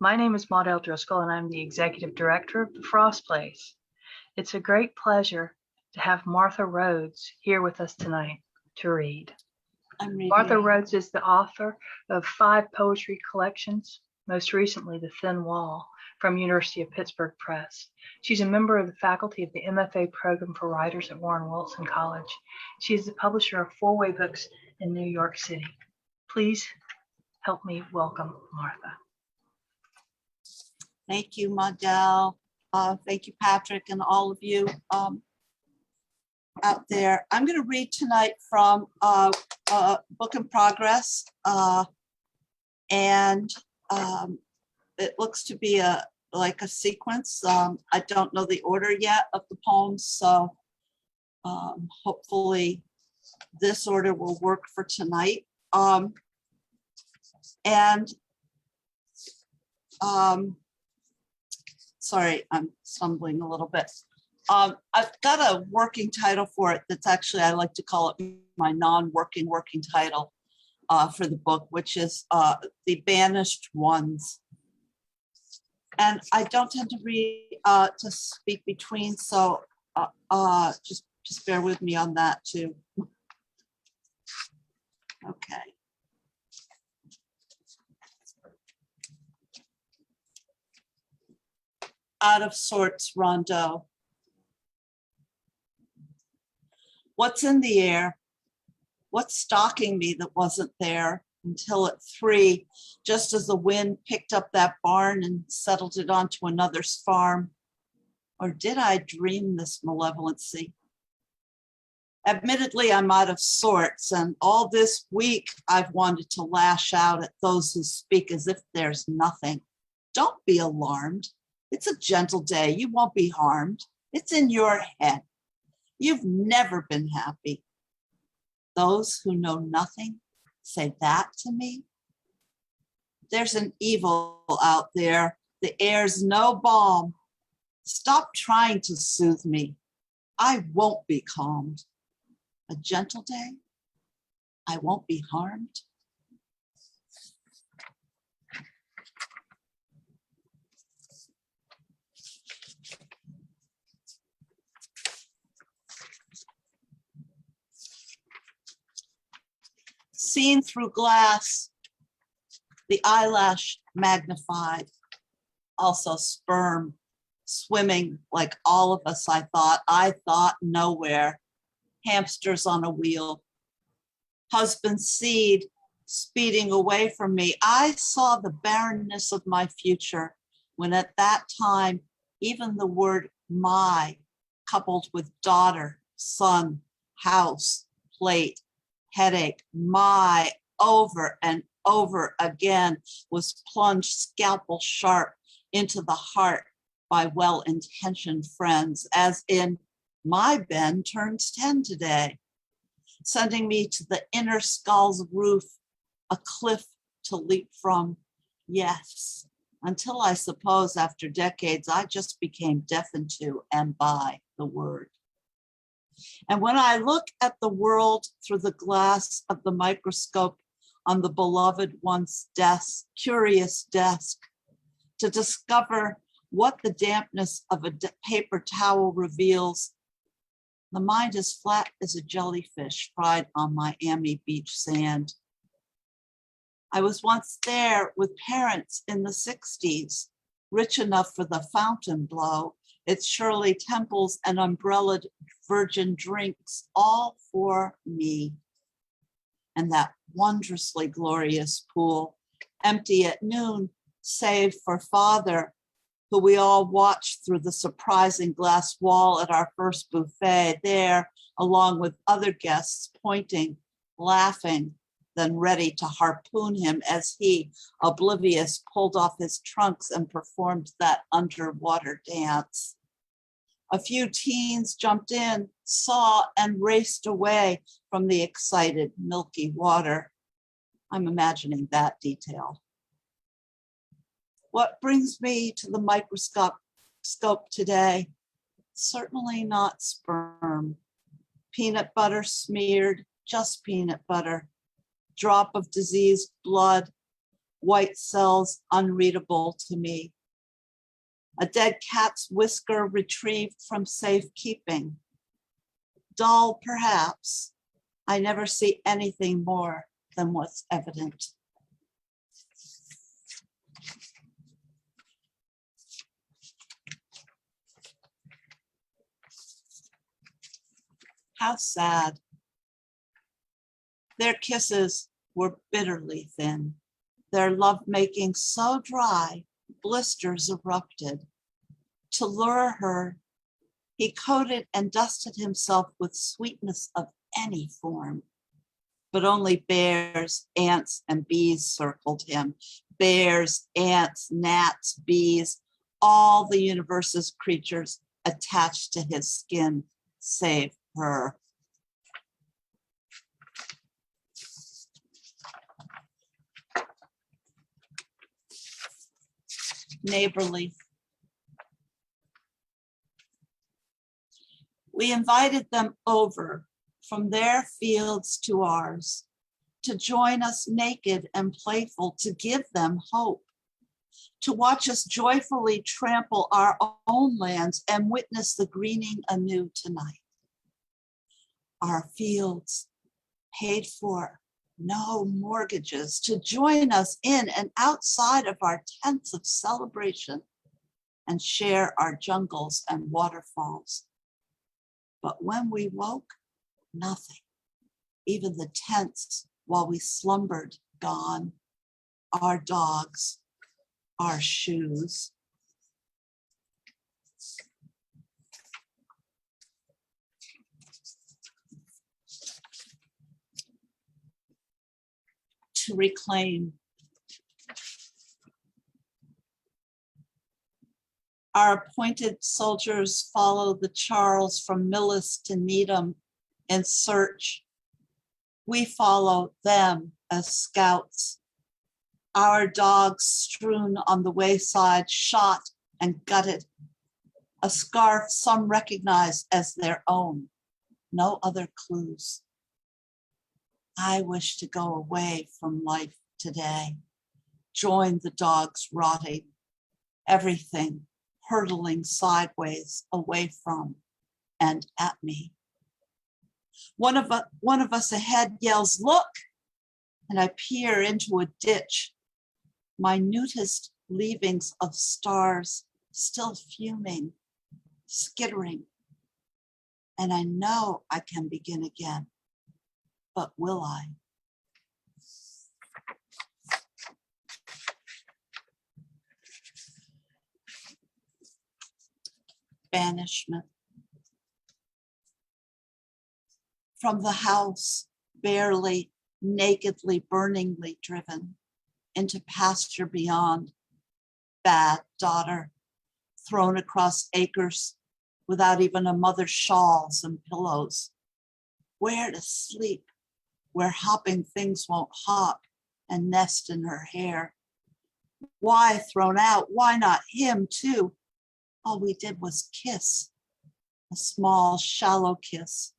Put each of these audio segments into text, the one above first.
My name is Maud Driscoll, and I'm the Executive Director of The Frost Place. It's a great pleasure to have Martha Rhodes here with us tonight to read. Martha Rhodes is the author of 5 poetry collections, most recently The Thin Wall from University of Pittsburgh Press. She's a member of the faculty of the MFA program for writers at Warren Wilson College. She is the publisher of 4-Way Books in New York City. Please help me welcome Martha. Thank you, Maudel. Thank you, Patrick, and all of you out there. I'm going to read tonight from Book in Progress, and it looks to be like a sequence. I don't know the order yet of the poems, so hopefully this order will work for tonight. Sorry, I'm stumbling a little bit. I've got a working title for it that's actually, I like to call it my non-working title for the book, which is The Banished Ones. And I don't tend to read, to speak between, so just bear with me on that too. Okay. Out of sorts, Rondeau. What's in the air? What's stalking me that wasn't there until at 3, just as the wind picked up that barn and settled it onto another's farm? Or did I dream this malevolency? Admittedly, I'm out of sorts, and all this week I've wanted to lash out at those who speak as if there's nothing. Don't be alarmed. It's a gentle day. You won't be harmed. It's in your head. You've never been happy. Those who know nothing say that to me. There's an evil out there. The air's no balm. Stop trying to soothe me. I won't be calmed. A gentle day. I won't be harmed. Seen through glass, the eyelash magnified, also sperm, swimming like all of us, I thought nowhere, hamsters on a wheel, husband's seed speeding away from me. I saw the barrenness of my future when at that time, even the word my, coupled with daughter, son, house, plate, headache, my, over and over again, was plunged scalpel sharp into the heart by well-intentioned friends, as in, my Ben turns 10 today, sending me to the inner skull's roof, a cliff to leap from. Yes, until I suppose after decades, I just became deafened to and by the word. And when I look at the world through the glass of the microscope on the beloved one's desk, curious desk, to discover what the dampness of a paper towel reveals, the mind is flat as a jellyfish fried on Miami Beach sand. I was once there with parents in the 60s, rich enough for the fountain blow, its Shirley Temples and umbrellaed virgin drinks, all for me. And that wondrously glorious pool, empty at noon, save for father, who we all watched through the surprising glass wall at our first buffet there, along with other guests pointing, laughing, then ready to harpoon him as he, oblivious, pulled off his trunks and performed that underwater dance. A few teens jumped in, saw, and raced away from the excited, milky water. I'm imagining that detail. What brings me to the microscope today? Certainly not sperm. Peanut butter smeared, just peanut butter. Drop of diseased blood, white cells unreadable to me. A dead cat's whisker retrieved from safekeeping. Dull, perhaps. I never see anything more than what's evident. How sad. Their kisses were bitterly thin. Their lovemaking so dry, blisters erupted. To lure her, he coated and dusted himself with sweetness of any form. But only bears, ants, and bees circled him. Bears, ants, gnats, bees, all the universe's creatures attached to his skin, save her. Neighborly. We invited them over from their fields to ours, to join us naked and playful, to give them hope, to watch us joyfully trample our own lands and witness the greening anew tonight. Our fields paid for, no mortgages, to join us in and outside of our tents of celebration and share our jungles and waterfalls. But when we woke, nothing, even the tents while we slumbered gone, our dogs, our shoes. To reclaim. Our appointed soldiers follow the Charles from Millis to Needham in search. We follow them as scouts. Our dogs strewn on the wayside, shot and gutted. A scarf some recognize as their own. No other clues. I wish to go away from life today. Join the dogs rotting. Everything hurtling sideways away from and at me. One of us ahead yells, "Look!" and I peer into a ditch. Minutest leavings of stars still fuming, skittering. And I know I can begin again, but will I? Banishment. From the house, barely, nakedly, burningly driven into pasture beyond. Bad daughter, thrown across acres without even a mother's shawls and pillows. Where to sleep, where hopping things won't hop and nest in her hair. Why thrown out? Why not him too? All we did was kiss, a small, shallow kiss.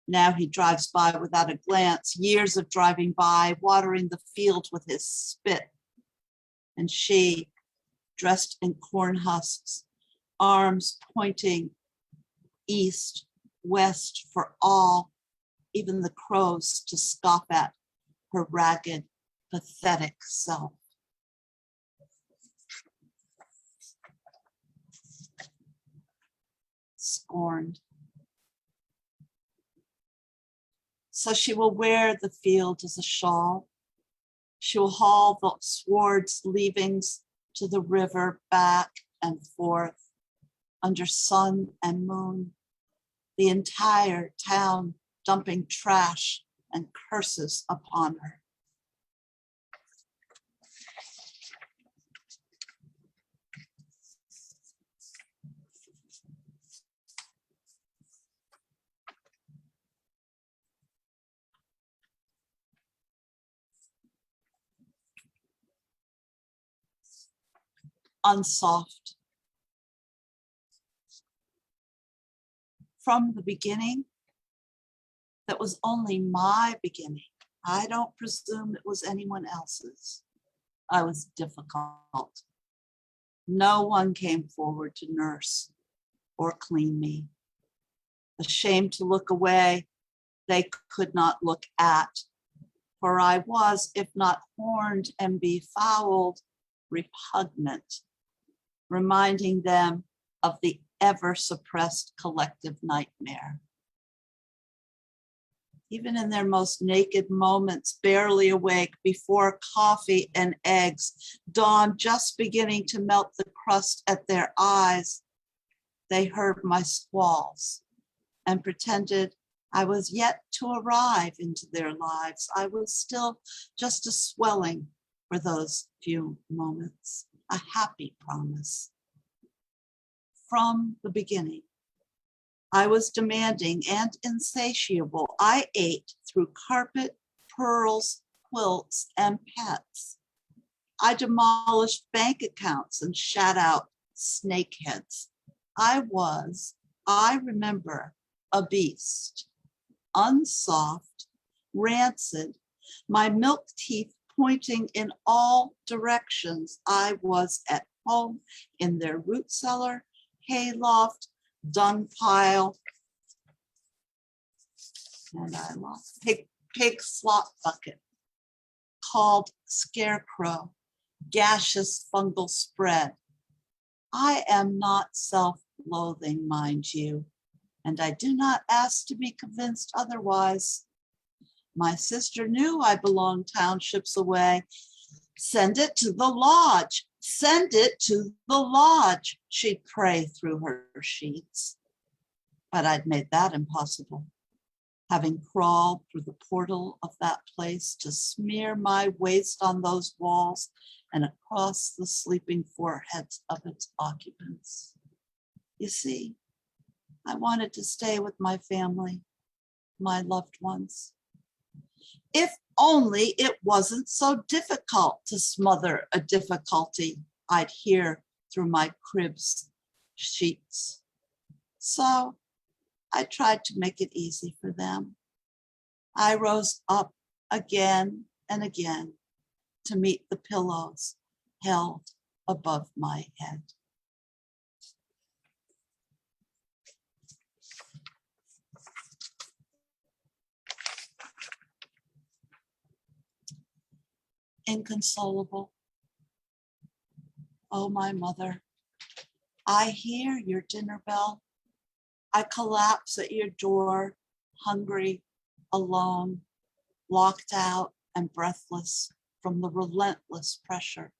Now he drives by without a glance, years of driving by, watering the field with his spit. And she, dressed in corn husks, arms pointing east, west for all, even the crows to scoff at her ragged, pathetic self. Scorned. So she will wear the field as a shawl. She will haul the sward's leavings to the river back and forth under sun and moon, the entire town dumping trash and curses upon her. Unsoft. From the beginning, that was only my beginning. I don't presume it was anyone else's. I was difficult. No one came forward to nurse or clean me. Ashamed to look away, they could not look at, for I was, if not horned and befouled, repugnant, reminding them of the ever-suppressed collective nightmare. Even in their most naked moments, barely awake, before coffee and eggs, dawn just beginning to melt the crust at their eyes, they heard my squalls and pretended I was yet to arrive into their lives. I was still just a swelling for those few moments, a happy promise. From the beginning, I was demanding and insatiable. I ate through carpet, pearls, quilts, and pets. I demolished bank accounts and shat out snakeheads. I remember, a beast, unsoft, rancid, my milk teeth pointing in all directions. I was at home in their root cellar, hayloft, dung pile, and I lost pig slop bucket, called scarecrow, gaseous fungal spread. I am not self-loathing, mind you, and I do not ask to be convinced otherwise. My sister knew I belonged townships away. Send it to the lodge. Send it to the lodge, she'd pray through her sheets. But I'd made that impossible, having crawled through the portal of that place to smear my waist on those walls and across the sleeping foreheads of its occupants. You see, I wanted to stay with my family, my loved ones. If only it wasn't so difficult to smother a difficulty I'd hear through my crib's sheets. So I tried to make it easy for them. I rose up again and again to meet the pillows held above my head. Inconsolable. Oh, my mother, I hear your dinner bell. I collapse at your door, hungry, alone, locked out and breathless from the relentless pressure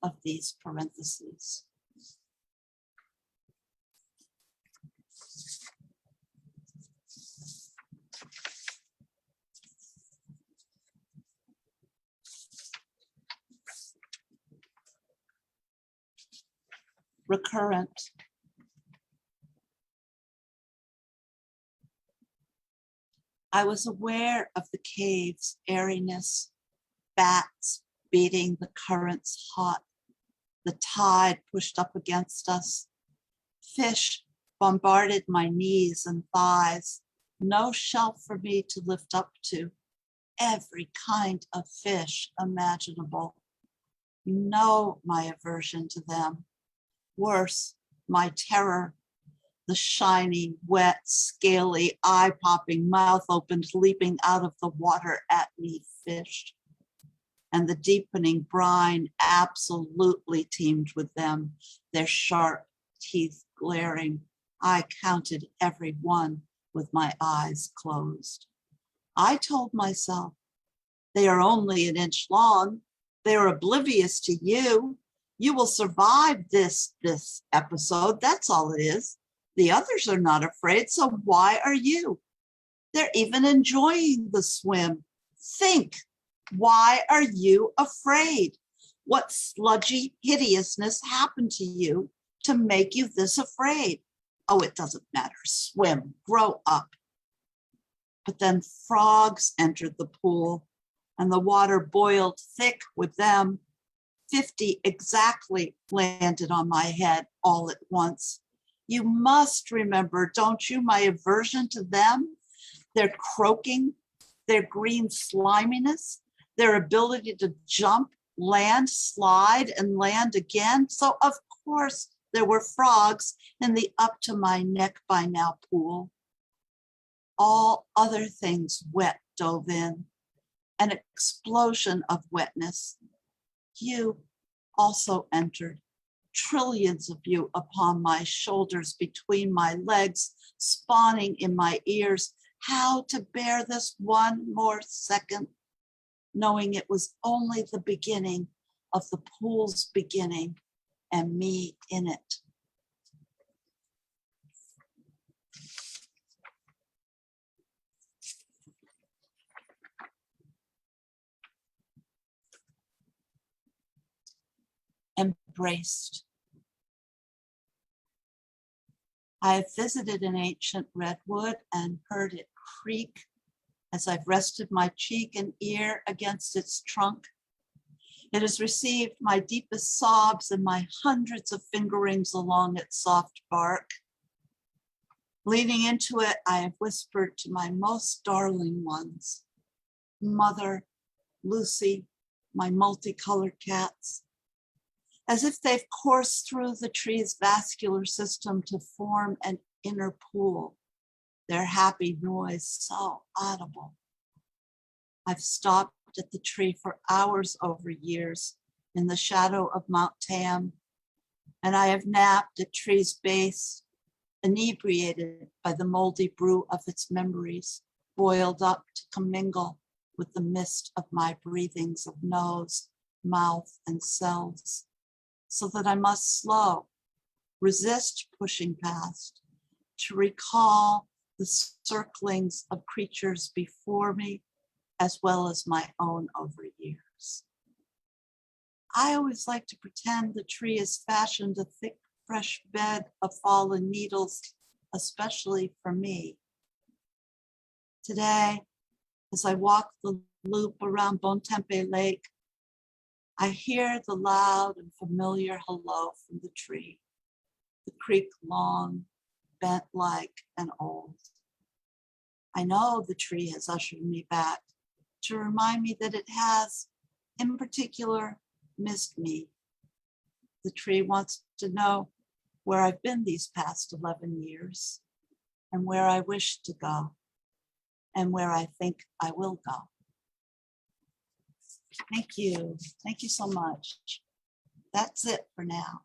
of these parentheses. Recurrent. I was aware of the cave's airiness, bats beating the currents hot, the tide pushed up against us, fish bombarded my knees and thighs, no shelf for me to lift up to, every kind of fish imaginable. You know my aversion to them. Worse, my terror, the shiny, wet, scaly, eye-popping, mouth-opened, leaping out of the water at me fish. And the deepening brine absolutely teemed with them, their sharp teeth glaring. I counted every one with my eyes closed. I told myself, they are only an inch long. They are oblivious to you. You will survive this episode. That's all it is. The others are not afraid, so why are you? They're even enjoying the swim. Think, why are you afraid? What sludgy hideousness happened to you to make you this afraid? Oh, it doesn't matter. Swim, grow up. But then frogs entered the pool, and the water boiled thick with them. 50 exactly landed on my head all at once. You must remember, don't you, my aversion to them, their croaking, their green sliminess, their ability to jump land, slide, and land again. So of course there were frogs in the up to my neck by now pool. All other things wet dove in, an explosion of wetness. You also entered, trillions of you upon my shoulders, between my legs, spawning in my ears, how to bear this one more second, knowing it was only the beginning of the pool's beginning and me in it. Embraced. I have visited an ancient redwood and heard it creak as I've rested my cheek and ear against its trunk. It has received my deepest sobs and my hundreds of fingerings along its soft bark. Leaning into it, I have whispered to my most darling ones, Mother, Lucy, my multicolored cats, as if they've coursed through the tree's vascular system to form an inner pool, their happy noise so audible. I've stopped at the tree for hours over years in the shadow of Mount Tam, and I have napped at tree's base, inebriated by the moldy brew of its memories, boiled up to commingle with the mist of my breathings of nose, mouth, and cells, so that I must slow, resist pushing past, to recall the circlings of creatures before me, as well as my own over years. I always like to pretend the tree has fashioned a thick, fresh bed of fallen needles, especially for me. Today, as I walk the loop around Bontempe Lake, I hear the loud and familiar hello from the tree, the creek long, bent like and old. I know the tree has ushered me back to remind me that it has, in particular, missed me. The tree wants to know where I've been these past 11 years and where I wish to go and where I think I will go. Thank you. Thank you so much. That's it for now.